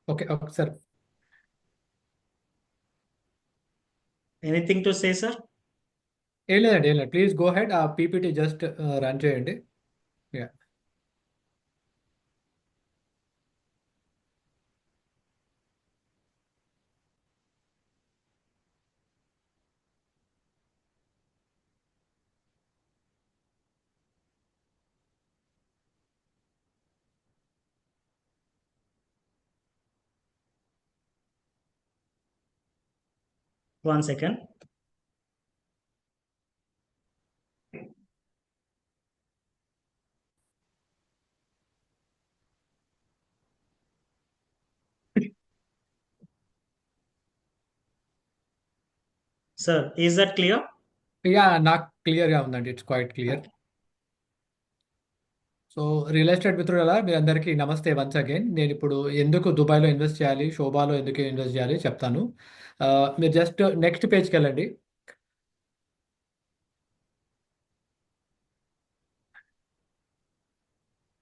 Okay. ఒకసారి Anything to say, sir? ఏం లేదండి, ఏం లేదు. Please go head. ఆ పీపీటీ జస్ట్ రన్ చేయండి. Yeah. 1 second. Sir, is that clear? Yeah, నాకు క్లియర్గా ఉందండి. It's quite clear. Okay. So real estate మిత్రులారా, మీ అందరికీ నమస్తే వన్స్ అగైన్. నేను ఇప్పుడు ఎందుకు దుబాయ్లో ఇన్వెస్ట్ చేయాలి, శోభాలో ఎందుకు ఇన్వెస్ట్ చేయాలి చెప్తాను. ఆ, మీరు జస్ట్ నెక్స్ట్ పేజ్కి వెళ్ళండి.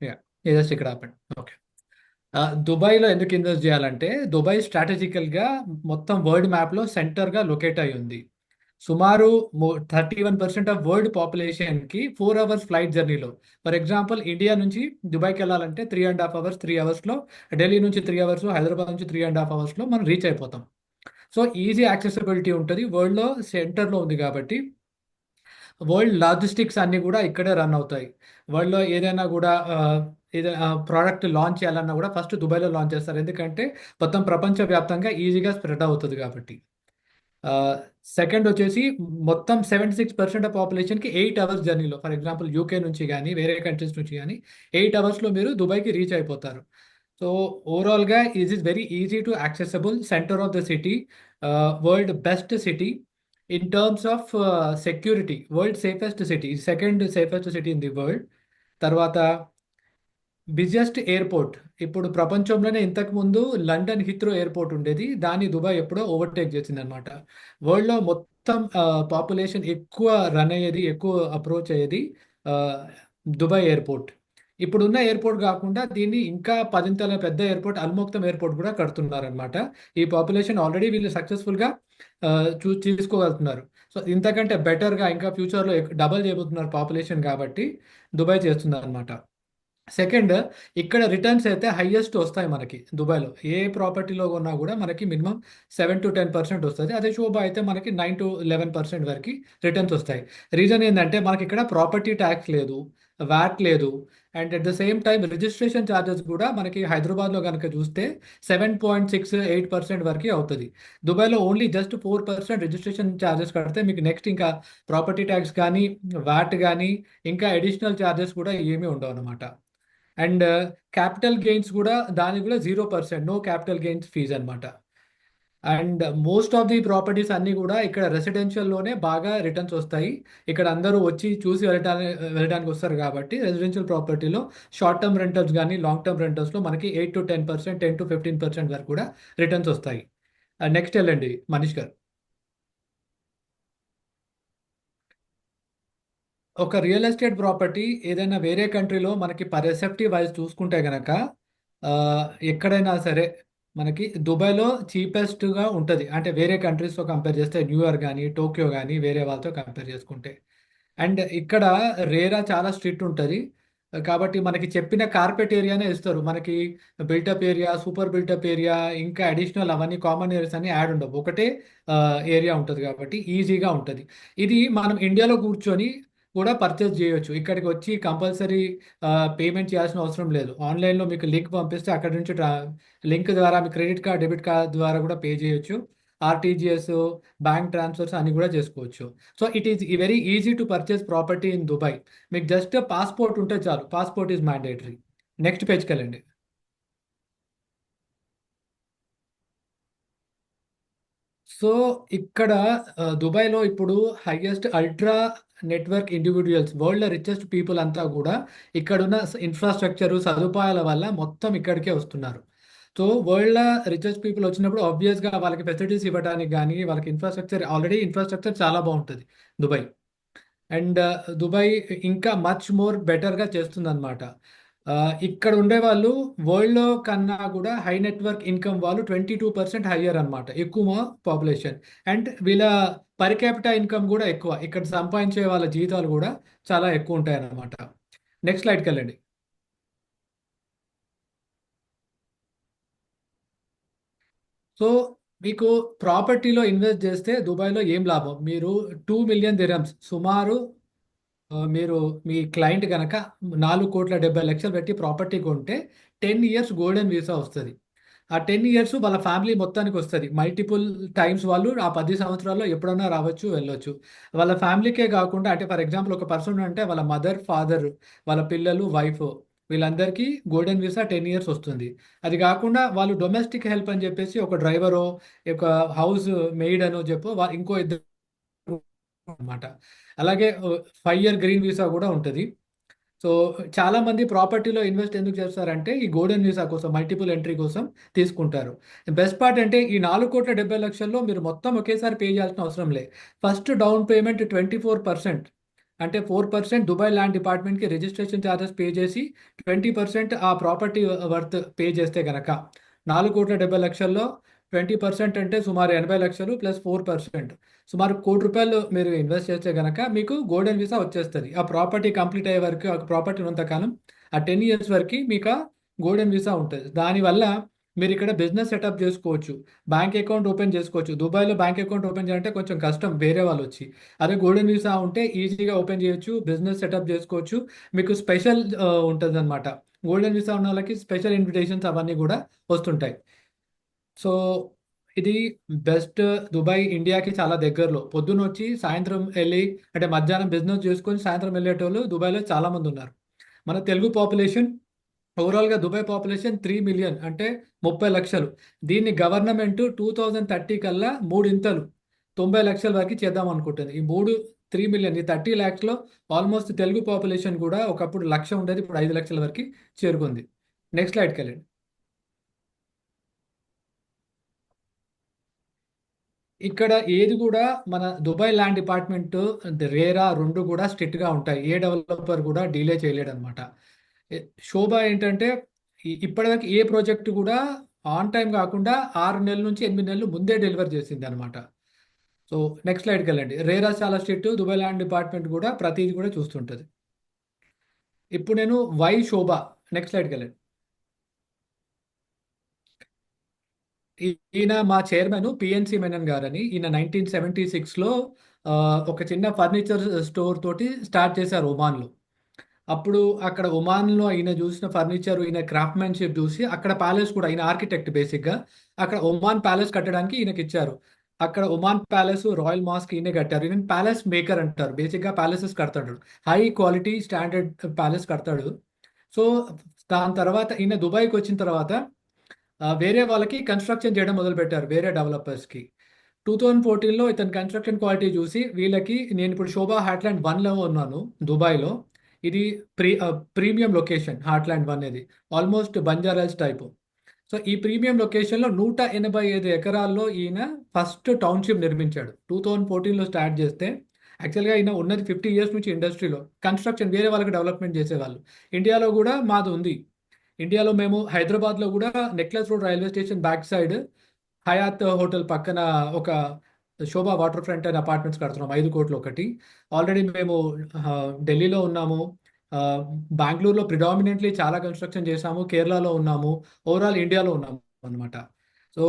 యా, జస్ట్ ఇక్కడ ఆపండి. ఓకే. దుబాయ్లో ఎందుకు ఇన్వెస్ట్ చేయాలంటే, దుబాయ్ స్ట్రాటజికల్గా మొత్తం వరల్డ్ మ్యాప్లో సెంటర్గా లొకేట్ అయి ఉంది. సుమారు 31% ఆఫ్ వరల్డ్ పాపులేషన్కి 4 అవర్స్ ఫ్లైట్ జర్నీలో. ఫర్ ఎగ్జాంపుల్, ఇండియా నుంచి దుబాయ్కి వెళ్ళాలంటే 3.5 అవర్స్, 3 అవర్స్లో. ఢిల్లీ నుంచి 3 అవర్స్లో, హైదరాబాద్ నుంచి 3.5 అవర్స్లో మనం రీచ్ అయిపోతాం. సో ఈజీ యాక్సెసిబిలిటీ ఉంటుంది. వరల్డ్లో సెంటర్లో ఉంది కాబట్టి వరల్డ్ లాజిస్టిక్స్ అన్నీ కూడా ఇక్కడే రన్ అవుతాయి. వరల్డ్లో ఏదైనా కూడా ఏదైనా ప్రోడక్ట్ లాంచ్ చేయాలన్నా కూడా ఫస్ట్ దుబాయ్లో లాంచ్ చేస్తారు. ఎందుకంటే మొత్తం ప్రపంచవ్యాప్తంగా ఈజీగా స్ప్రెడ్ అవుతుంది కాబట్టి. సెకండ్ వచ్చేసి, మొత్తం 76% ఆఫ్ పాపులేషన్కి 8 అవర్స్ జర్నీలో. ఫర్ ఎగ్జాంపుల్, యూకే నుంచి కానీ వేరే కంట్రీస్ నుంచి కానీ 8 అవర్స్లో మీరు దుబాయ్కి రీచ్ అయిపోతారు. సో ఓవరాల్గా is very easy to accessible, centre of the city, world best city in terms of security. World safest city, second safest city in the world. తర్వాత బిగ్గెస్ట్ ఎయిర్పోర్ట్. ఇప్పుడు ప్రపంచంలోనే ఇంతకుముందు లండన్ హిత్రో ఎయిర్పోర్ట్ ఉండేది, దాన్ని Dubai ఎప్పుడో overtake చేసింది అనమాట. వరల్డ్లో మొత్తం పాపులేషన్ ఎక్కువ రన్ అయ్యేది, ఎక్కువ అప్రోచ్ అయ్యేది ఆ, దుబాయ్ ఎయిర్పోర్ట్. ఇప్పుడున్న ఎయిర్పోర్ట్ కాకుండా దీన్ని ఇంకా పదింతల పెద్ద ఎయిర్పోర్ట్, అల్మోక్తం ఎయిర్పోర్ట్ కూడా కడుతున్నారనమాట. ఈ పాపులేషన్ ఆల్రెడీ వీళ్ళు సక్సెస్ఫుల్గా తీసుకోగలుగుతున్నారు. సో ఇంతకంటే బెటర్గా ఇంకా ఫ్యూచర్లో డబల్ చేయబోతున్నారు పాపులేషన్, కాబట్టి దుబాయ్ చేస్తుంది అనమాట. సెకండ్, ఇక్కడ రిటర్న్స్ అయితే హైయెస్ట్ వస్తాయి మనకి దుబాయ్లో. ఏ ప్రాపర్టీలో కొన్నా కూడా మనకి మినిమం 7 to 10% వస్తుంది. అదే శోభ అయితే మనకి 9 to 11% వరకు రిటర్న్స్ వస్తాయి. రీజన్ ఏంటంటే మనకి ఇక్కడ ప్రాపర్టీ ట్యాక్స్ లేదు, వ్యాట్ లేదు, and at the same time registration charges కూడా మనకి హైదరాబాద్లో కనుక చూస్తే 7.68% వరకు అవుతుంది. దుబాయ్లో ఓన్లీ జస్ట్ 4% రిజిస్ట్రేషన్ ఛార్జెస్ కడితే మీకు నెక్స్ట్ ఇంకా ప్రాపర్టీ ట్యాక్స్ కానీ, వ్యాట్ కానీ, ఇంకా అడిషనల్ ఛార్జెస్ కూడా ఏమీ ఉండవు అనమాట. అండ్ క్యాపిటల్ గెయిన్స్ కూడా, దానికి కూడా 0%, నో క్యాపిటల్ గెయిన్స్ ఫీజ్ అనమాట. And most of the properties అన్నీ కూడా ఇక్కడ రెసిడెన్షియల్లోనే బాగా రిటర్న్స్ వస్తాయి. ఇక్కడ అందరూ వచ్చి చూసి వెళ్ళడానికి వస్తారు కాబట్టి రెసిడెన్షియల్ ప్రాపర్టీలో షార్ట్ టర్మ్ రెంటల్స్ కానీ లాంగ్ టర్మ్ రెంటల్స్లో మనకి 8 to 10%, 10 to 15% వరకు కూడా రిటర్న్స్ వస్తాయి. నెక్స్ట్ వెళ్ళండి మనీష్ గారు. ఒక రియల్ ఎస్టేట్ ప్రాపర్టీ ఏదైనా వేరే కంట్రీలో మనకి పర్సెప్టివ్ వైజ్ చూసుకుంటే గనక, ఆ, ఎక్కడైనా సరే మనకి దుబాయ్లో చీపెస్ట్గా ఉంటుంది. అంటే వేరే కంట్రీస్తో కంపేర్ చేస్తే, న్యూయార్క్ కానీ టోక్యో కానీ వేరే వాళ్ళతో కంపేర్ చేసుకుంటే. అండ్ ఇక్కడ రేరా చాలా స్ట్రిక్ట్ ఉంటుంది. కాబట్టి మనకి చెప్పిన కార్పెట్ ఏరియానే ఇస్తారు. మనకి built-up area, super built-up area, ఇంకా అడిషనల్ అవన్నీ కామన్ ఏరియాస్ అన్ని యాడ్ ఉండవు. ఒకటే ఏరియా ఉంటుంది కాబట్టి ఈజీగా ఉంటుంది. ఇది మనం ఇండియాలో కూర్చొని కూడా పర్చేస్ చేయొచ్చు. ఇక్కడికి వచ్చి కంపల్సరీ పేమెంట్ చేయాల్సిన అవసరం లేదు. ఆన్లైన్లో మీకు లింక్ పంపిస్తే అక్కడ నుంచి లింక్ ద్వారా మీ క్రెడిట్ కార్డ్, డెబిట్ కార్డ్ ద్వారా కూడా పే చేయొచ్చు. ఆర్టీజీఎస్, బ్యాంక్ ట్రాన్స్ఫర్స్ అన్ని కూడా చేసుకోవచ్చు. So it is very easy to purchase property in Dubai. మీకు జస్ట్ పాస్పోర్ట్ ఉంటే చాలు. Passport is mandatory. నెక్స్ట్ పేజ్కి వెళ్ళండి. సో ఇక్కడ దుబాయ్లో ఇప్పుడు highest ultra network individuals, world richest people అంతా కూడా ఇక్కడున్న ఇన్ఫ్రాస్ట్రక్చర్ సదుపాయాల వల్ల మొత్తం ఇక్కడికే వస్తున్నారు. సో వరల్డ్ రిచెస్ట్ పీపుల్ వచ్చినప్పుడు ఆబ్వియస్గా వాళ్ళకి ఫెసిలిటీస్ ఇవ్వడానికి కానీ, వాళ్ళకి ఆల్రెడీ ఇన్ఫ్రాస్ట్రక్చర్ చాలా బాగుంటుంది దుబాయ్. అండ్ దుబాయ్ ఇంకా మచ్ మోర్ బెటర్గా చేస్తుంది అనమాట. ఇక్కడ ఉండే వాళ్ళు వరల్డ్‌లో కన్నా కూడా హై నెట్‌వర్క్ ఇన్‌కమ్ వాళ్ళు 22% హయ్యర్ అన్నమాట. ఎక్కువ పాపులేషన్. అండ్ వీళ్ళ పర్ క్యాపిటా ఇన్‌కమ్ కూడా ఎక్కువ. ఇక్కడ సంపాదించే వాళ్ళ జీతాలు కూడా చాలా ఎక్కువ ఉంటాయన్నమాట. నెక్స్ట్ స్లైడ్‌కెళ్ళండి. సో, మీకు ప్రాపర్టీలో ఇన్వెస్ట్ చేస్తే దుబాయ్‌లో ఏం లాభం? మీరు 2,000,000 దిర్హమ్స్ సుమారు మీరు మీ క్లయింట్ గనక 4,70,00,000 పెట్టి ప్రాపర్టీ కొంటే 10 ఇయర్స్ గోల్డెన్ వీసా వస్తది. ఆ 10 ఇయర్స్ వాళ్ళ ఫ్యామిలీ మొత్తానికి వస్తది. మల్టిపుల్ టైమ్స్ వాళ్ళు ఆ 10 సంవత్సరాల్లో ఎప్పుడన్నా రావచ్చు, వెళ్ళొచ్చు. వాళ్ళ ఫ్యామిలీకే కాకుండా అంటే ఫర్ ఎగ్జాంపుల్ ఒక పర్సన్ అంటే వాళ్ళ మదర్, ఫాదర్, వాళ్ళ పిల్లలు, వైఫ్ వీళ్ళందరికీ గోల్డెన్ వీసా 10 ఇయర్స్ వస్తుంది. అది కాకుండా వాళ్ళు డొమెస్టిక్ హెల్ప్ అని చెప్పేసి ఒక డ్రైవరో, ఒక హౌస్ మెయిడ్ అనో చెప్పో ఇంకో ఇద్దరు అన్నమాట. అలాగే 5 ఇయర్ గ్రీన్ వీసా కూడా ఉంటది. సో, చాలామంది ప్రాపర్టీలో ఇన్వెస్ట్ ఎందుకు చేస్తారంటే, ఈ గోల్డెన్ వీసా కోసం, మల్టిపుల్ ఎంట్రీ కోసం తీసుకుంటారు. బెస్ట్ పార్ట్ అంటే ఈ 4,70,00,000లో మీరు మొత్తం ఒకేసారి పే చేయాల్సిన అవసరం లే. ఫస్ట్ డౌన్ పేమెంట్ 24% అంటే 4% దుబాయ్ ల్యాండ్ డిపార్ట్మెంట్‌కి రిజిస్ట్రేషన్ చార్జెస్ పే చేసి, 20% ఆ ప్రాపర్టీ వర్త్ పే చేస్తే గనక 4,70,00,000లో 20% అంటే సుమారు 80,00,000 ప్లస్ 4% సుమారు ₹1,00,00,000 మీరు ఇన్వెస్ట్ చేస్తే గనక మీకు గోల్డెన్ వీసా వచ్చేస్తది. ఆ ప్రాపర్టీ కంప్లీట్ అయ్యే వరకు, ఆ ప్రాపర్టీ ఉన్నంతకాలం ఆ 10 ఇయర్స్ వరకి మీకు ఆ గోల్డెన్ వీసా ఉంటది. దానివల్ల మీరిక్కడ బిజినెస్ సెటప్ చేసుకోవచ్చు. బ్యాంక్ అకౌంట్ ఓపెన్ చేసుకోవచ్చు. దుబాయ్‌లో బ్యాంక్ అకౌంట్ ఓపెన్ చేయాలంటే కొంచెం కష్టం వేరే వాళ్ళొచ్చి. అదే గోల్డెన్ వీసా ఉంటే ఈజీగా ఓపెన్ చేయొచ్చు. బిజినెస్ సెటప్ చేసుకోవచ్చు. మీకు స్పెషల్ ఉంటదనమాట. గోల్డెన్ వీసా ఉన్న వాళ్ళకి స్పెషల్ ఇన్విటేషన్స్ అవన్నీ గూడా వస్తుంటాయి. సో, ఇది బెస్ట్ దుబాయ్ ఇండియాకి చాలా దగ్గరలో. పొద్దునొచ్చి సాయంత్రం ఎళ్లి అంటే మధ్యాహ్నం బిజినెస్ చేసుకొని సాయంత్రం వెళ్ళేటోళ్ళు దుబాయ్‌లో చాలామందున్నారు. మన తెలుగు పాపులేషన్ ఓవరాల్‌గా దుబాయ్ పాపులేషన్ 3,000,000 అంటే 30,00,000. దీన్ని గవర్నమెంట్ 2030 కల్లా మూడింతలు 90,00,000 వరకు చేద్దామనుకుంటుంది. ఈ 3,000,000 ఈ 30,00,000లో ఆల్మోస్ట్ తెలుగు పాపులేషన్ కూడా ఒకప్పుడు 1,00,000 ఉండేది. ఇప్పుడు 5,00,000 వరకి చేరుకుంది. నెక్స్ట్ స్లైడ్‌కెళ్ళండి. ఇక్కడ ఏది కూడా మన దుబాయ్ ల్యాండ్ డిపార్ట్మెంట్ రేరా 2 కూడా స్ట్రిక్ట్‌గా ఉంటాయి. ఏ డెవలపర్ కూడా డిలే చేయలేడన్నమాట. ఎ శోభ ఏంటంటే ఇప్పటివరకు ఏ ప్రాజెక్ట్ కూడా ఆన్ టైమ్ కాకుండా 6 నెలల నుంచి 8 నెలలు ముందే డెలివర్ చేసిందన్నమాట. సో, నెక్స్ట్ స్లైడ్‌కెళ్ళండి. రేరా చాలా స్ట్రిక్ట్. దుబాయ్ ల్యాండ్ డిపార్ట్మెంట్ కూడా ప్రతీది కూడా చూస్తుంటది. ఇప్పుడు నేను వై శోభ నెక్స్ట్ స్లైడ్‌కెళ్ళండి. ఈయన మా చైర్మన్ పిఎన్సి మెనన్ గారని. ఈయన 1976లో ఒక చిన్న ఫర్నిచర్ స్టోర్ తోటి స్టార్ట్ చేశారు ఒమాన్‌లో. అప్పుడు అక్కడ ఒమాన్‌లో ఈయన చూసిన ఫర్నిచర్, ఈయన క్రాఫ్ట్‌మెన్‌షిప్ చూసి అక్కడ ప్యాలెస్ కూడా ఈయన ఆర్కిటెక్ట్ బేసిక్‌గా. అక్కడ ఒమాన్ ప్యాలెస్ కట్టడానికి ఈయనకిచ్చారు. అక్కడ ఒమాన్ ప్యాలెస్, రాయల్ మాస్క్ ఈయనే కట్టారు. ఈయనని ప్యాలెస్ మేకర్ అంటారు. బేసిక్‌గా ప్యాలెసెస్ కడతాడు. హై క్వాలిటీ స్టాండర్డ్ ప్యాలెస్ కడతాడు. సో, దాని తర్వాత ఈయన దుబాయ్‌కొచ్చిన తర్వాత వేరే వాళ్ళకి కన్‌స్ట్రక్షన్ చేయడం మొదలుపెట్టారు. వేరే డెవలపర్స్‌కి. 2014లో ఇతని కన్‌స్ట్రక్షన్ క్వాలిటీ చూసి వీళ్ళకి నేనిప్పుడు శోభా హార్ట్‌ల్యాండ్ 1లో ఉన్నాను దుబాయ్‌లో. ఇది ప్రీమియం లొకేషన్ హార్ట్‌ల్యాండ్ 1 ఇది. Almost బంజారాస్ type. సో, ఈ ప్రీమియం లొకేషన్‌లో 185 ఎకరాల్లో ఈయన ఫస్ట్ టౌన్‌షిప్ నిర్మించాడు. 2014లో స్టార్ట్ చేస్తే యాక్చువల్‌గా ఈయన ఉన్నది 50 ఇయర్స్ నుంచి ఇండస్ట్రీలో. కన్‌స్ట్రక్షన్ వేరే వాళ్ళకి డెవలప్‌మెంట్ చేసేవాళ్ళు. ఇండియాలో గూడా మాదుంది. ఇండియాలో మేము హైదరాబాద్‌లో గూడా necklace road railway station back side Hayat hotel పక్కన ఒక శోభా వాటర్ ఫ్రంట్ అండ్ అపార్ట్మెంట్స్ కడుతున్నాం. 5,00,00,000 ఒకటి. ఆల్రెడీ మేము ఢిల్లీలో ఉన్నాము. ఆహ్, బెంగుళూరులో ప్రిడామినెంట్‌లీ చాలా కన్‌స్ట్రక్షన్ చేశాము. కేరళలో ఉన్నాము. ఓవరాల్ ఇండియాలో ఉన్నాము అన్నమాట. సో,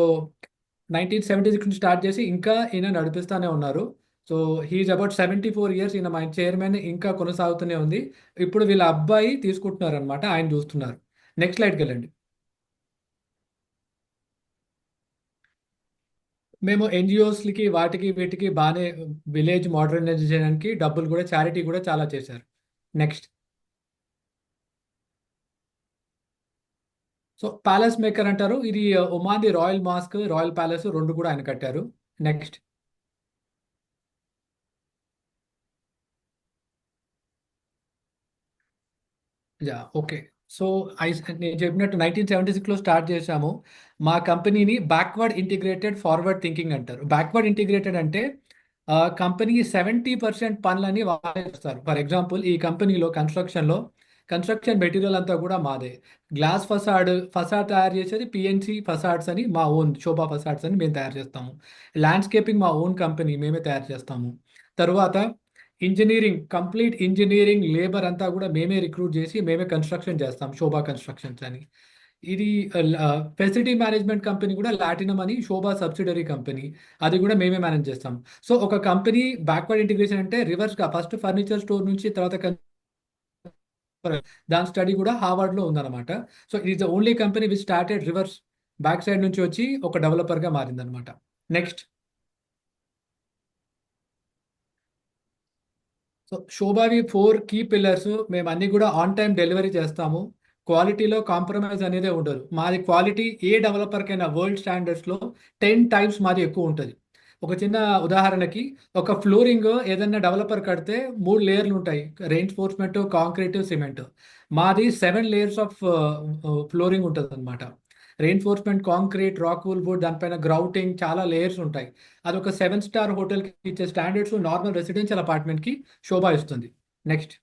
1976 నుంచి స్టార్ట్ చేసి ఇంకా ఈయన నడిపిస్తానే ఉన్నారు. So, he is about 74 years ఈయన మా చైర్మన్ ఇంకా కొనసాగుతూనే ఉంది. ఇప్పుడు వీళ్ళ అబ్బాయి తీసుకుంటున్నారన్నమాట. ఆయన చూస్తున్నారు. నెక్స్ట్ స్లైడ్‌కెళ్ళండి. మేము ఎన్‌జీఓస్‌లకి వాటికి వీటికి బానే విలేజ్ మోడర్నైజ్ చేయడానికి డబ్బులు గూడా చారిటీ గూడా చాలా చేశారు. నెక్స్ట్. సో, పాలస్ మేకర్ అంటారు. ఇది ఒమాన్‌ది రాయల్ మాస్క్, రాయల్ ప్యాలెస్ 2 కూడా ఆయన కట్టారు. నెక్స్ట్. యాహ్! ఓకే. సో, నేను చెప్పినట్టు 1976లో స్టార్ట్ చేశాము. మా కంపెనీని బ్యాక్వర్డ్ ఇంటిగ్రేటెడ్ ఫార్వర్డ్ థింకింగ్ అంటారు. బ్యాక్వర్డ్ ఇంటిగ్రేటెడ్ అంటే కంపెనీ 70% పనులని వాళ్ళే చేస్తారు. ఫర్ ఎగ్జాంపుల్ ఈ కంపెనీలో కన్‌స్ట్రక్షన్‌లో కన్స్ట్రక్షన్ మెటీరియల్ అంతా కూడా మాదే. గ్లాస్ ఫసాడ్ తయారు చేసేది పిఎన్సి ఫసాడ్స్ అని మా ఓన్ శోభా ఫసాడ్స్ అని మేము తయారు చేస్తాము. ల్యాండ్స్కేపింగ్ మా ఓన్ కంపెనీ మేమే తయారు చేస్తాము. తరువాత కంప్లీట్ ఇంజనీరింగ్ లేబర్ అంతా కూడా మేమే రిక్రూట్ చేసి మేమే కన్స్ట్రక్షన్ చేస్తాం, శోభా కన్స్ట్రక్షన్స్ అని. ఇది ఫెసిలిటీ మేనేజ్మెంట్ కంపెనీ కూడా లాటినం అని శోభా సబ్సిడరీ కంపెనీ, అది కూడా మేమే మేనేజ్ చేస్తాం. సో ఒక కంపెనీ బ్యాక్వర్డ్ ఇంటిగ్రేషన్ అంటే రివర్స్గా ఫస్ట్ ఫర్నిచర్ స్టోర్ నుంచి తర్వాత దాని స్టడీ కూడా హార్వర్డ్లో ఉందన్నమాట. So it is the only company which started reverse, back side నుంచి వచ్చి ఒక డెవలపర్గా మారిందనమాట. నెక్స్ట్, సో శోభావి 4 కీ పిల్లర్స్ మేము అన్ని కూడా ఆన్ టైం డెలివరీ చేస్తాము. క్వాలిటీలో కాంప్రమైజ్ అనేదే ఉండదు. మాది క్వాలిటీ ఏ డెవలపర్కైనా వరల్డ్ స్టాండర్డ్స్లో 10 టైమ్స్ మాది ఎక్కువ ఉంటుంది. ఒక చిన్న ఉదాహరణకి, ఒక ఫ్లోరింగ్ ఏదైనా డెవలపర్ కడితే 3 లేయర్లు ఉంటాయి, రెయిన్ఫోర్స్మెంట్, కాంక్రీట్, సిమెంట్. మాది 7 లేయర్స్ ఆఫ్ ఫ్లోరింగ్ ఉంటుంది అనమాట. Reinforcement, concrete, rock wool board, దానిపైన గ్రౌటింగ్, చాలా లేయర్స్ ఉంటాయి. అది ఒక 7 స్టార్ హోటల్కి ఇచ్చే స్టాండర్డ్స్ నార్మల్ రెసిడెన్షియల్ అపార్ట్మెంట్కి శోభా ఇస్తుంది. Next,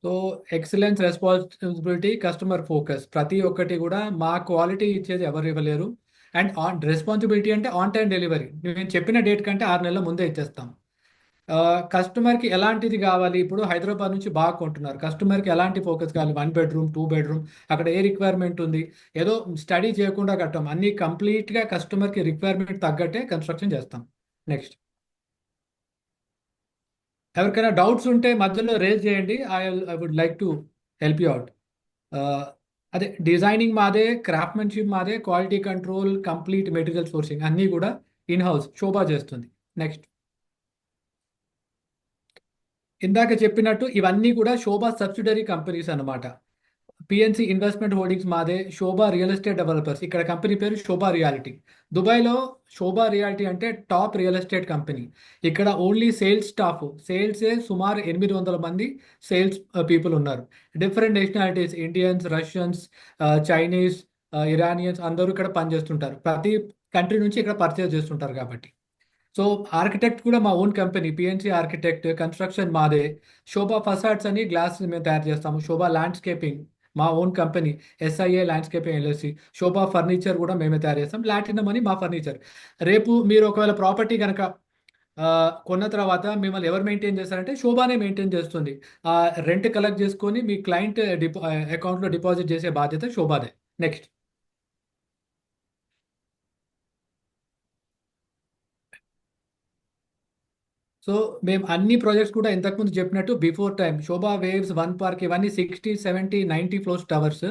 so excellence, responsibility, customer focus, ప్రతి ఒక్కటి కూడా మా క్వాలిటీ ఇచ్చేది ఎవరు ఇవ్వలేరు. అండ్ రెస్పాన్సిబిలిటీ అంటే ఆన్ టైం డెలివరీ, మేము చెప్పిన డేట్ కంటే 6 నెలల ముందే ఇచ్చేస్తాం. కస్టమర్కి ఎలాంటిది కావాలి, ఇప్పుడు హైదరాబాద్ నుంచి బాగా కొంటున్నారు, కస్టమర్కి ఎలాంటి ఫోకస్ కావాలి, 1 బెడ్రూమ్, 2 బెడ్రూమ్, అక్కడ ఏ రిక్వైర్మెంట్ ఉంది, ఏదో స్టడీ చేయకుండా కట్టాం, అన్ని కంప్లీట్గా కస్టమర్కి రిక్వైర్మెంట్ తగ్గట్టే కన్స్ట్రక్షన్ చేస్తాం. నెక్స్ట్, ఎవరికైనా డౌట్స్ ఉంటే మధ్యలో రేజ్ చేయండి, I would like to help you out. అదే డిజైనింగ్ మాదే, క్రాఫ్ట్మెన్షిప్ మాదే, quality control, complete material sourcing అన్నీ కూడా ఇన్ హౌస్ శోభా చేస్తుంది. నెక్స్ట్, ఇందాక చెప్పినట్టు ఇవన్నీ కూడా శోభా సబ్సిడరీ కంపెనీస్ అన్నమాట. పిఎన్సి ఇన్వెస్ట్మెంట్ హోల్డింగ్స్ మాదే, శోభా రియల్ ఎస్టేట్ డెవలపర్స్, ఇక్కడ కంపెనీ పేరు శోభా రియాలిటీ. దుబాయ్లో శోభా రియాలిటీ అంటే టాప్ రియల్ ఎస్టేట్ కంపెనీ. ఇక్కడ ఓన్లీ సేల్స్ స్టాఫ్, సేల్సే సుమారు 800 మంది సేల్స్ పీపుల్ ఉన్నారు. Different nationalities, Indians, Russians, Chinese, Iranians అందరూ ఇక్కడ పనిచేస్తుంటారు. ప్రతి కంట్రీ నుంచి ఇక్కడ పర్చేస్ చేస్తుంటారు కాబట్టి. సో ఆర్కిటెక్ట్ కూడా మా own company, PNC architect, construction మాదే. శోభా ఫసాడ్స్ అని గ్లాస్ మేము తయారు చేస్తాము. శోభా ల్యాండ్స్కేపింగ్ మా ఓన్ కంపెనీ, ఎస్ఐఏ ల్యాండ్స్కేపింగ్ ఎల్ఎల్సి. శోభా ఫర్నిచర్ కూడా మేమే తయారు చేస్తాం, లాటినం అని మా ఫర్నిచర్. రేపు మీరు ఒకవేళ ప్రాపర్టీ కనుక కొన్న తర్వాత మిమ్మల్ని ఎవరు మెయింటైన్ చేస్తారంటే శోభానే మెయింటైన్ చేస్తుంది. రెంట్ కలెక్ట్ చేసుకొని మీ క్లయింట్ అకౌంట్లో డిపాజిట్ చేసే బాధ్యత శోభాదే. నెక్స్ట్, సో మేము అన్ని ప్రాజెక్ట్స్ కూడా ఇంతకుముందు చెప్పినట్టు బిఫోర్ టైం, శోభా వేవ్స్, 1 పార్క్, ఇవన్నీ 60, 70, 90 ఫ్లోర్స్ టవర్స్,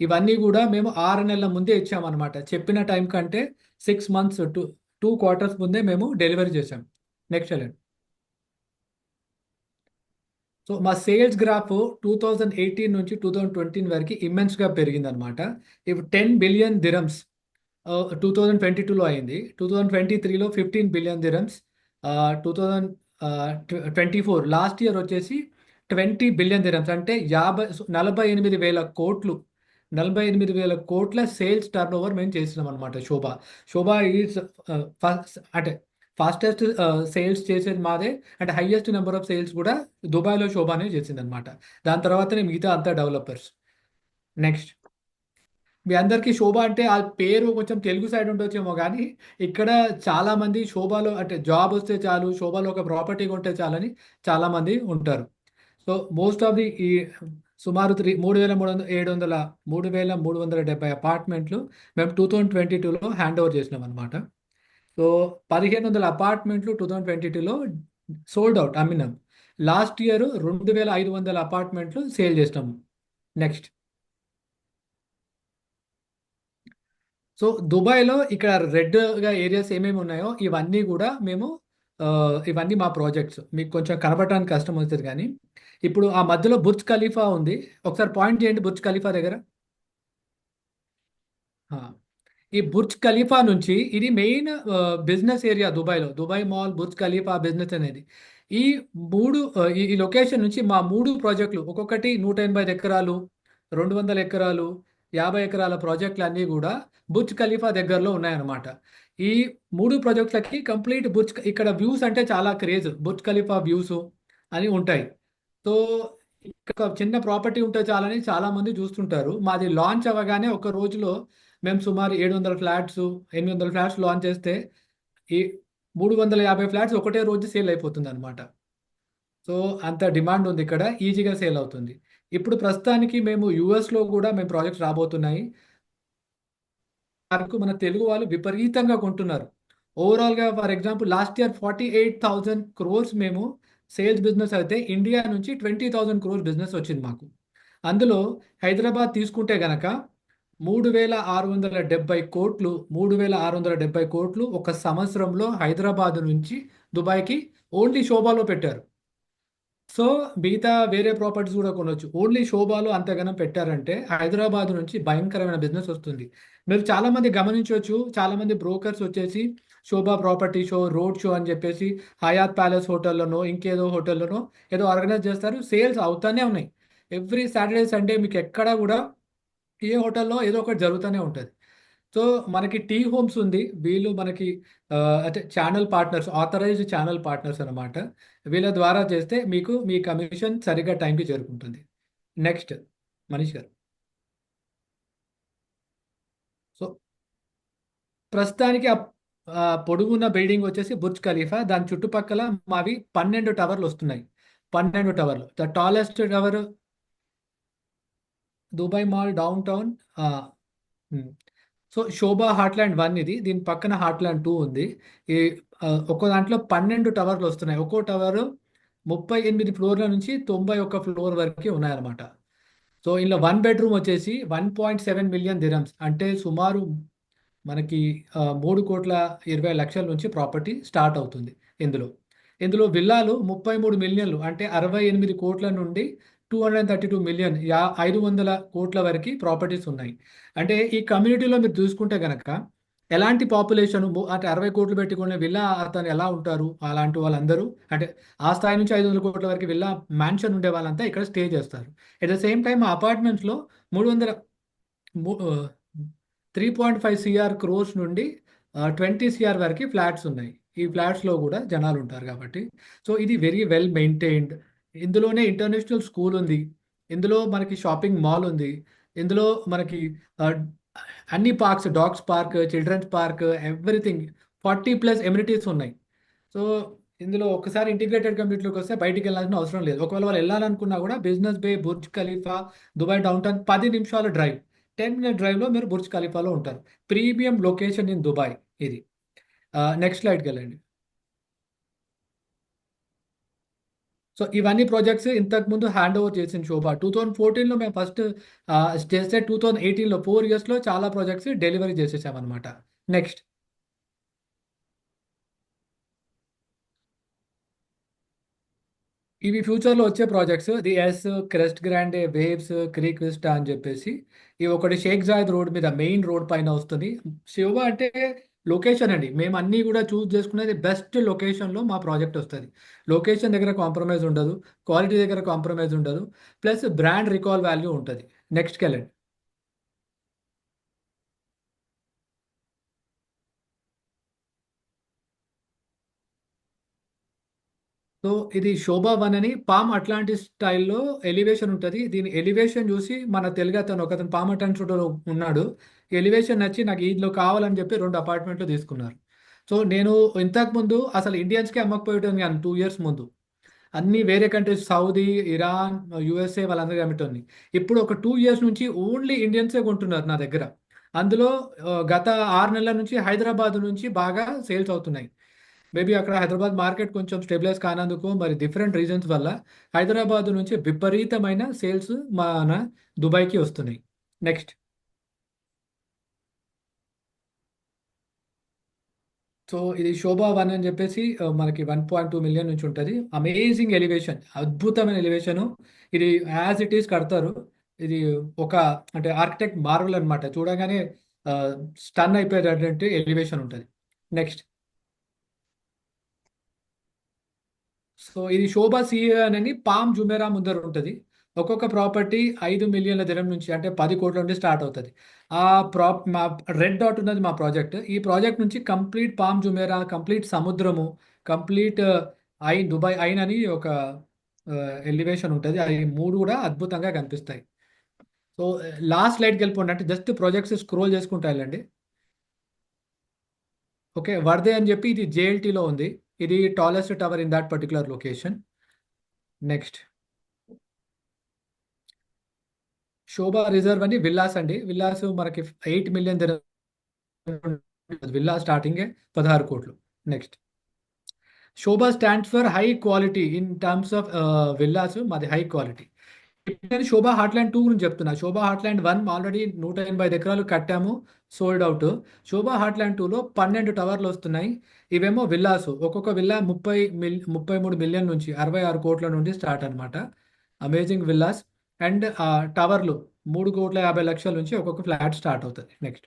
ఇవన్నీ కూడా మేము 6 నెలల ముందే ఇచ్చామన్నమాట. చెప్పిన టైం కంటే 6 మంత్స్, 2 క్వార్టర్స్ ముందే మేము డెలివరీ చేసాం. నెక్స్ట్ వెళ్ళండి. సో మా సేల్స్ గ్రాఫ్ 2018 నుంచి 2020 వరకు ఇమ్మెన్స్గా పెరిగిందనమాట. ఇప్పుడు 10 బిలియన్ దిరమ్స్ 2022లో అయింది. 2023లో 15 బిలియన్ దిరమ్స్. 2024 లాస్ట్ ఇయర్ వచ్చేసి 20 బిలియన్ దిరమ్స్, అంటే 48,000 కోట్లు. 48,000 కోట్ల సేల్స్ టర్న్ ఓవర్ మేము చేసినాం అనమాట. శోభా ఈజ్ అంటే ఫాస్టెస్ట్ సేల్స్ చేసేది మాదే, అంటే హైయెస్ట్ నెంబర్ ఆఫ్ సేల్స్ కూడా దుబాయ్లో శోభానే చేసింది అనమాట. దాని తర్వాతనే మిగతా అంతా డెవలపర్స్. నెక్స్ట్, మీ అందరికీ శోభ అంటే ఆ పేరు కొంచెం తెలుగు సైడ్ ఉండొచ్చేమో, కానీ ఇక్కడ చాలామంది శోభాలో అంటే జాబ్ వస్తే చాలు, శోభాలో ఒక ప్రాపర్టీ కొంటే చాలని చాలామంది ఉంటారు. సో మోస్ట్ ఆఫ్ ది ఈ సుమారు 3,370 అపార్ట్మెంట్లు మేము 2022లో హ్యాండ్ ఓవర్ చేసినాం అనమాట. సో 1,500 అపార్ట్మెంట్లు 2022లో సోల్డ్ అవుట్, అమ్మినాం. లాస్ట్ ఇయర్ 2,500 అపార్ట్మెంట్లు సేల్ చేసినాము. నెక్స్ట్, సో దుబాయ్లో ఇక్కడ రెడ్గా ఏరియాస్ ఏమేమి ఉన్నాయో ఇవన్నీ కూడా మేము ఇవన్నీ మా ప్రాజెక్ట్స్. మీకు కొంచెం కనపడటానికి కష్టం అవుతుంది, కానీ ఇప్పుడు ఆ మధ్యలో బుర్జ్ ఖలీఫా ఉంది, ఒకసారి పాయింట్ చేయండి బుర్జ్ ఖలీఫా దగ్గర. ఆ, ఈ బుర్జ్ ఖలీఫా నుంచి ఇది మెయిన్ బిజినెస్ ఏరియా దుబాయ్లో, Dubai mall, Burj Khalifa business అనేది. ఈ ఈ లొకేషన్ నుంచి మా 3 ప్రాజెక్టులు ఒక్కొక్కటి 185 ఎకరాలు, 200 ఎకరాలు, 50 ఎకరాల ప్రాజెక్టులు అన్నీ కూడా బుర్జ్ ఖలీఫా దగ్గరలో ఉన్నాయన్నమాట. ఈ 3 ప్రాజెక్టులకి కంప్లీట్ ఇక్కడ వ్యూస్ అంటే చాలా క్రేజ్. బుర్జ్ ఖలీఫా వ్యూస్ అని ఉంటాయి. సో ఇక్కడ ఒక చిన్న ప్రాపర్టీ ఉంటే చాలని చాలా మంది చూస్తుంటారు. మాది లాంచ్ అవ్వగానే ఒక రోజులో మేము సుమారు 700 ఫ్లాట్స్, 800 ఫ్లాట్స్ లాంచ్ చేస్తే ఈ 350 ఫ్లాట్స్ ఒకటే రోజు సేల్ అయిపోతుందన్నమాట. సో అంత డిమాండ్ ఉంది ఇక్కడ. ఈజీగా సేల్ అవుతుంది. ఇప్పుడు ప్రస్తుతానికి మేము యూఎస్‌లో కూడా మేము ప్రాజెక్ట్స్ రాబోతున్నాయి. వరకు మన తెలుగు వాళ్ళు విపరీతంగా కొంటున్నారు. ఓవరాల్‌గా for example last year 48,000 crores మేము సేల్స్ బిజినెస్ అయితే ఇండియా నుంచి 20,000 క్రోర్స్ బిజినెస్ వచ్చింది మాకు. అందులో హైదరాబాద్ తీసుకుంటే గనక 3,670 కోట్లు 3,670 కోట్లు ఒక సంవత్సరంలో హైదరాబాద్ నుంచి దుబాయ్‌కి ఓన్లీ శోభాలో పెట్టారు. సో, మిగతా వేరే ప్రాపర్టీస్ గూడా కొనొచ్చు. ఓన్లీ శోభాలో అంతగనం పెట్టారంటే, హైదరాబాద్ నుంచి భయంకరమైన బిజినెస్ వస్తుంది. మీరు చాలామంది గమనించొచ్చు. చాలామంది బ్రోకర్స్ వచ్చేసి శోభా ప్రాపర్టీ షో, రోడ్ షో అని జెప్పేసి హయాత్ ప్యాలెస్ హోటల్‌లోనో, ఇంకేదో హోటల్‌లోనో ఏదో ఆర్గనైజ్ జేస్తారు. సేల్స్ అవుతానే ఉన్నాయి. ఎవ్రీ సాటర్‌డే, సండే మీకెక్కడా గూడా ఏ హోటల్‌లో ఏదో ఒకటి జరుగుతూనే ఉంటది. సో, మనకి టీ హోమ్స్ ఉంది. వీళ్ళు మనకి అంటే channel partners, authorised channel partners అనమాట. వీళ్ళ ద్వారా చేస్తే మీకు మీ కమిషన్ సరిగ్గా టైంకి చేరుకుంటుంది. నెక్స్ట్ మనీష్ గారు. సో, ప్రస్తుతానికి పొడుగున్న బిల్డింగ్ వచ్చేసి బుర్జ్ ఖలీఫా. దాని చుట్టుపక్కల మావి 12 టవర్‌లొస్తున్నాయి. 12 టవర్లు. The tallest tower Dubai mall down town. ఆహ్, హ్మ్. సో, 'శోభా హార్ట్‌ల్యాండ్ 1' ఇది. దీని పక్కన 'హార్ట్‌ల్యాండ్ 2' ఉంది. ఈ ఒక్కో దాంట్లో 12 టవర్‌లొస్తున్నాయి. ఒక్కో టవరు 38 ఫ్లోర్‌ల నుంచి 91 ఫ్లోర్ వరకి ఉన్నాయన్నమాట. సో, ఇందులో 1 బెడ్‌రూమ్ వచ్చేసి 1.7 మిలియన్ దిరహమ్స్ అంటే సుమారు మనకి 3,20,00,000 నుంచి ప్రాపర్టీ స్టార్ట్ అవుతుంది ఇందులో. ఇందులో విల్లాలు 33 మిలియన్లు అంటే 68 కోట్ల నుండి 232 మిలియన్ 500 కోట్ల వరకి ప్రాపర్టీస్ ఉన్నాయి. అంటే ఈ కమ్యూనిటీలో మీరు చూసుకుంటే గనక ఎలాంటి పాపులేషన్ అంటే 60 కోట్లు పెట్టి కొనే విల్లా అతను ఎలా ఉంటారు? అలాంటి వాళ్ళందరూ అంటే ఆ స్థాయి నుంచి 500 కోట్ల వరకు విల్లా మ్యాన్షన్ ఉండే వాళ్ళంతా ఇక్కడ స్టే చేస్తారు. ఎట్ ద సేమ్ టైమ్ ఆ అపార్ట్మెంట్స్‌లో 300 ము ఆహ్, 3.5 సీఆర్ క్రోర్స్ నుండి 20 సీఆర్ వరకి ఫ్లాట్స్ ఉన్నాయి. ఈ ఫ్లాట్స్‌లో గూడా జనాలుంటారు గాబట్టి, సో, ఇది వెరీ వెల్ మెయింటైన్డ్. ఇందులోనే ఇంటర్నేషనల్ స్కూల్ ఉంది. ఇందులో మనకి షాపింగ్ మాల్ ఉంది. ఇందులో మనకి ఆహ్, అన్ని parks dogs park, children's park everything 40+ amenities ఉన్నాయి. సో, ఇందులో ఒక్కసారి ఇంటిగ్రేటెడ్ కమ్యూనిటీలోకొస్తే బయటికెళ్ళాల్సిన అవసరం లేదు. ఒకవేళ వాళ్ళు ఎళ్ళాలనుకున్నా గూడా business bay, Burj Khalifa, Dubai downtown 10 నిమిషాల డ్రైవ్. 10 మినిట్ డ్రైవ్‌లో మీరు బుర్జ్ ఖలీఫాలో ఉంటారు. ప్రీమియం లొకేషన్ ఇన్ దుబాయ్ ఇది. నెక్స్ట్ స్లైడ్‌కెళ్ళండి. సో, ఇవన్నీ ప్రాజెక్ట్స్ ఇంతకుముందు హ్యాండ్ ఓవర్ చేసింది శోభ. 2014లో మేము ఫస్ట్ చేస్తే 2018లో 4 ఇయర్స్‌లో చాలా ప్రాజెక్ట్స్ డెలివరీ చేసేసామనమాట. నెక్స్ట్. ఇవి ఫ్యూచర్‌లో వచ్చే projects. The S, Crest Grande, Waves, Creek Vista అని చెప్పేసి. ఇవి ఒకటి షేక్ జాయద్ రోడ్ మీద మెయిన్ రోడ్ పైన వస్తది. శివ అంటే లొకేషన్ అండి. మేము అన్నీ కూడా చూజ్ చేసుకునేది బెస్ట్ లొకేషన్‌లో మా ప్రాజెక్ట్ వస్తది. లొకేషన్ దగ్గర కాంప్రమైజ్ ఉండదు. క్వాలిటీ దగ్గర కాంప్రమైజ్ ఉండదు. ప్లస్ బ్రాండ్ రికాల్ వాల్యూ ఉంటది. నెక్స్ట్‌కెళ్ళండి. సో, ఇది 'శోభా వన్' అని పామ్ అట్లాంటిస్ స్టైల్‌లో ఎలివేషన్ ఉంటది. దీని ఎలివేషన్ చూసి మన తెలుగతను ఒకతను పామ్ అట్లాంటిస్‌లో ఉన్నాడు. ఎలివేషన్ నచ్చి నాకు ఇందులో కావాలని చెప్పి 2 అపార్ట్మెంట్లు తీసుకున్నారు. సో, నేను ఇంతకుముందు అసలు ఇండియన్స్‌కే అమ్మకపోయేటోన్ని కాను 2 ఇయర్స్ ముందు. అన్నీ వేరే కంట్రీస్ సౌదీ, ఇరాన్, యూఎస్ఏ వాళ్ళందరికీ అమ్మేటోన్ని. ఇప్పుడు ఒక 2 ఇయర్స్ నుంచి ఓన్లీ ఇండియన్సే కొంటున్నారు నా దగ్గర. అందులో గత 6 నెలల నుంచి హైదరాబాద్ నుంచి బాగా సేల్స్ అవుతున్నాయి. మేబీ అక్కడ హైదరాబాద్ మార్కెట్ కొంచెం స్టెబిలైజ్ కానందుకు మరి డిఫరెంట్ రీజన్స్ వల్ల హైదరాబాద్ నుంచి విపరీతమైన సేల్స్ మన దుబాయ్‌కి వస్తున్నాయి. నెక్స్ట్. సో, ఇది 'శోభా వన్' అని చెప్పేసి మనకి 1.2 మిలియన్ నుంచి ఉంటది. Amazing elevation. అద్భుతమైన ఎలివేషను. ఇది యాస్ ఇట్ ఈజ్ కడతారు. ఇది ఒక అంటే ఆర్కిటెక్ట్ మార్వెల్ అన్నమాట. చూడగానే ఆహ్, స్టన్ అయిపోయేటటువంటి ఎలివేషన్ ఉంటది. నెక్స్ట్. సో, ఇది 'శోభా సీ' అని పామ్ జుమేరా ముందర ఉంటది. ఒక్కొక్క ప్రాపర్టీ 5 మిలియన్ల దినం నుంచి అంటే 10 కోట్ల నుండి స్టార్ట్ అవుతుంది. ఆ మా రెడ్ డాట్ ఉన్నది మా ప్రాజెక్ట్. ఈ ప్రాజెక్ట్ నుంచి కంప్లీట్ పామ్ జుమేరా, కంప్లీట్ సముద్రము, కంప్లీట్ ఐన్ దుబాయ్ ఐన్ అని ఒక ఎలివేషన్ ఉంటుంది. అవి మూడు కూడా అద్భుతంగా కనిపిస్తాయి. సో లాస్ట్ స్లైడ్కి వెళ్ళిపోండి, అంటే జస్ట్ ప్రాజెక్ట్స్ స్క్రోల్ చేసుకుంటా వెళ్ళండి. ఓకే, వర్దే అని చెప్పి ఇది జేఎల్టీలో ఉంది. ఇది tallest tower in that particular location. Next Shobha reserve అని విల్లాస్ అండి. విల్లాస్ మనకి 8 మిలియన్ విల్లా స్టార్టింగే 16 కోట్లు. Next Shobha stands for high quality in terms of villas, మాది హై క్వాలిటీ. నేను శోభా హార్ట్లాండ్ 2 గురించి చెప్తున్నా. శోభా హార్ట్లాండ్ 1 ఆల్రెడీ 185 ఎకరాలు కట్టాము, సోల్డ్ అవుట్. శోభా హార్ట్లాండ్ 2లో 12 టవర్లు వస్తున్నాయి. ఇవేమో విల్లాస్, ఒక్కొక్క విల్లా 33 మిలియన్ నుంచి 66 కోట్ల నుండి స్టార్ట్ అనమాట. Amazing villas. అండ్ టవర్లు 3,50,00,000 నుంచి ఒక్కొక్క ఫ్లాట్ స్టార్ట్ అవుతుంది. నెక్స్ట్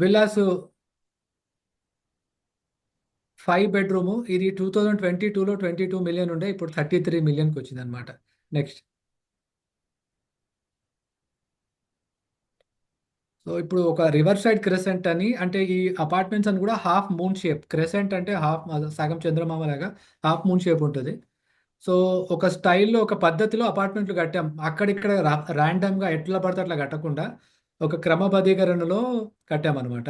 విల్లాస్ 5 బెడ్రూము, ఇది 2022లో 22 మిలియన్ ఉండే, ఇప్పుడు 33 మిలియన్కి వచ్చింది అనమాట. నెక్స్ట్ సో ఇప్పుడు ఒక రివర్ సైడ్ క్రెసెంట్ అని, అంటే ఈ అపార్ట్మెంట్స్ అని కూడా హాఫ్ మూన్ షేప్. క్రెసెంట్ అంటే హాఫ్, సగం చంద్రమామ లాగా హాఫ్ మూన్ షేప్ ఉంటుంది. సో ఒక స్టైల్లో, ఒక పద్ధతిలో అపార్ట్మెంట్లు కట్టాం. అక్కడిక్కడ ర్యాండమ్గా ఎట్లా పడితే అట్లా కట్టకుండా ఒక క్రమబద్ధీకరణలో కట్టామన్నమాట.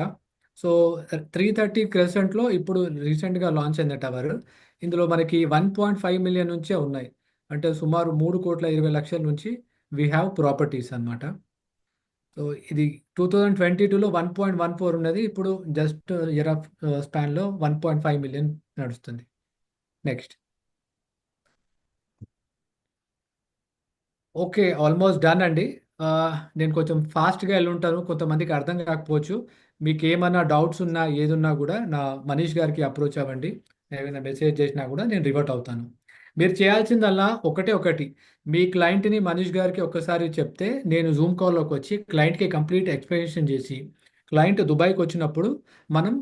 సో 330 క్రెసెంట్లో ఇప్పుడు రీసెంట్గా లాంచ్ అయింది టవర్. ఇందులో మనకి 1.5 మిలియన్ నుంచే ఉన్నాయి, అంటే సుమారు 3,20,00,000 నుంచి వీ హ్యావ్ ప్రాపర్టీస్ అన్నమాట. సో ఇది 2022లో 1.14 ఉన్నది, ఇప్పుడు జస్ట్ ఇయర్ ఆఫ్ స్పాన్లో 1.5 మిలియన్ నడుస్తుంది. నెక్స్ట్ ఓకే, ఆల్మోస్ట్ డన్ అండి. నేను కొంచెం ఫాస్ట్గా వెళ్ళి ఉంటాను, కొంతమందికి అర్థం కాకపోవచ్చు. మీకు ఏమైనా డౌట్స్ ఉన్నా ఏదున్నా కూడా నా మనీష్ గారికి అప్రోచ్ అవ్వండి. ఏమైనా మెసేజ్ చేసినా కూడా నేను రివర్ట్ అవుతాను. మీరు చేయాల్సిందల్లా ఒకటి, మీ క్లయింట్ని మనీష్ గారికి ఒక్కసారి చెప్తే నేను జూమ్ కాల్లోకి వచ్చి క్లయింట్కి కంప్లీట్ ఎక్స్ప్లెనేషన్ చేసి, క్లయింట్ దుబాయ్కి వచ్చినప్పుడు మనం